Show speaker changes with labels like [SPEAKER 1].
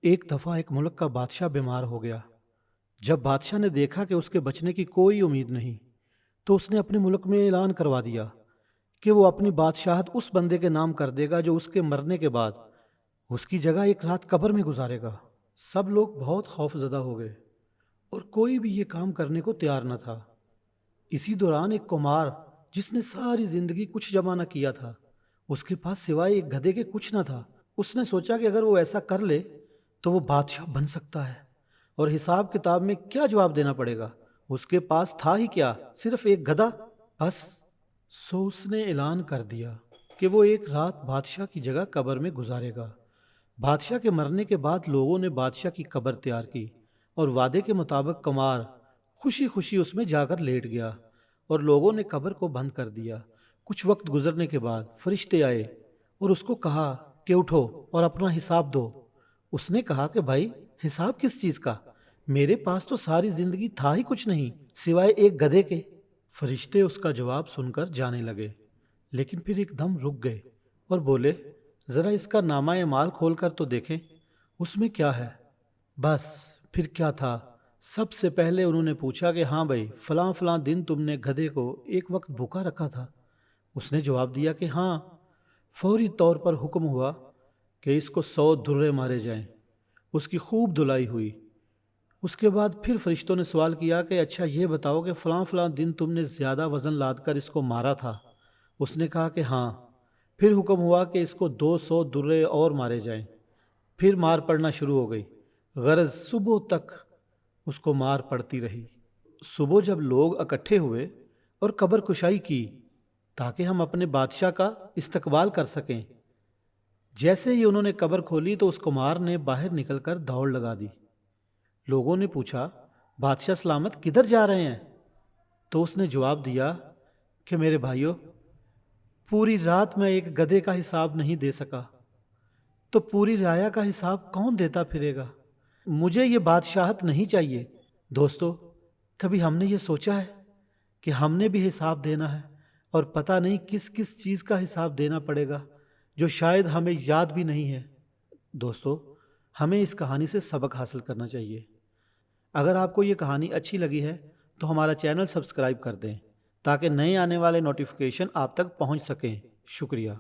[SPEAKER 1] ایک دفعہ ایک ملک کا بادشاہ بیمار ہو گیا۔ جب بادشاہ نے دیکھا کہ اس کے بچنے کی کوئی امید نہیں، تو اس نے اپنے ملک میں اعلان کروا دیا کہ وہ اپنی بادشاہت اس بندے کے نام کر دے گا جو اس کے مرنے کے بعد اس کی جگہ ایک رات قبر میں گزارے گا۔ سب لوگ بہت خوف زدہ ہو گئے اور کوئی بھی یہ کام کرنے کو تیار نہ تھا۔ اسی دوران ایک کمار جس نے ساری زندگی کچھ جمع نہ کیا تھا، اس کے پاس سوائے ایک گدھے کے کچھ نہ تھا۔ اس نے سوچا کہ اگر وہ ایسا کر لے تو وہ بادشاہ بن سکتا ہے، اور حساب کتاب میں کیا جواب دینا پڑے گا؟ اس کے پاس تھا ہی کیا، صرف ایک گدھا بس۔ سو اس نے اعلان کر دیا کہ وہ ایک رات بادشاہ کی جگہ قبر میں گزارے گا۔ بادشاہ کے مرنے کے بعد لوگوں نے بادشاہ کی قبر تیار کی، اور وعدے کے مطابق کمار خوشی خوشی اس میں جا کر لیٹ گیا، اور لوگوں نے قبر کو بند کر دیا۔ کچھ وقت گزرنے کے بعد فرشتے آئے اور اس کو کہا کہ اٹھو اور اپنا حساب دو۔ اس نے کہا کہ بھائی، حساب کس چیز کا؟ میرے پاس تو ساری زندگی تھا ہی کچھ نہیں سوائے ایک گدھے کے۔ فرشتے اس کا جواب سن کر جانے لگے، لیکن پھر ایک دم رک گئے اور بولے، ذرا اس کا نامہ اعمال کھول کر تو دیکھیں، اس میں کیا ہے؟ بس پھر کیا تھا، سب سے پہلے انہوں نے پوچھا کہ ہاں بھائی، فلاں فلاں دن تم نے گدھے کو ایک وقت بھوکا رکھا تھا؟ اس نے جواب دیا کہ ہاں۔ فوری طور پر حکم ہوا کہ اس کو 100 درے مارے جائیں۔ اس کی خوب دھلائی ہوئی۔ اس کے بعد پھر فرشتوں نے سوال کیا کہ اچھا یہ بتاؤ کہ فلاں فلاں دن تم نے زیادہ وزن لاد کر اس کو مارا تھا؟ اس نے کہا کہ ہاں۔ پھر حکم ہوا کہ اس کو 200 درے اور مارے جائیں۔ پھر مار پڑنا شروع ہو گئی، غرض صبح تک اس کو مار پڑتی رہی۔ صبح جب لوگ اکٹھے ہوئے اور قبر کشائی کی تاکہ ہم اپنے بادشاہ کا استقبال کر سکیں، جیسے ہی انہوں نے قبر کھولی تو اس کمار نے باہر نکل کر دوڑ لگا دی۔ لوگوں نے پوچھا، بادشاہ سلامت کدھر جا رہے ہیں؟ تو اس نے جواب دیا کہ میرے بھائیوں، پوری رات میں ایک گدھے کا حساب نہیں دے سکا، تو پوری رعایا کا حساب کون دیتا پھرے گا؟ مجھے یہ بادشاہت نہیں چاہیے۔ دوستو، کبھی ہم نے یہ سوچا ہے کہ ہم نے بھی حساب دینا ہے، اور پتہ نہیں کس کس چیز کا حساب دینا پڑے گا جو شاید ہمیں یاد بھی نہیں ہے۔ دوستو، ہمیں اس کہانی سے سبق حاصل کرنا چاہیے۔ اگر آپ کو یہ کہانی اچھی لگی ہے تو ہمارا چینل سبسکرائب کر دیں تاکہ نئے آنے والے نوٹیفیکیشن آپ تک پہنچ سکیں۔ شکریہ۔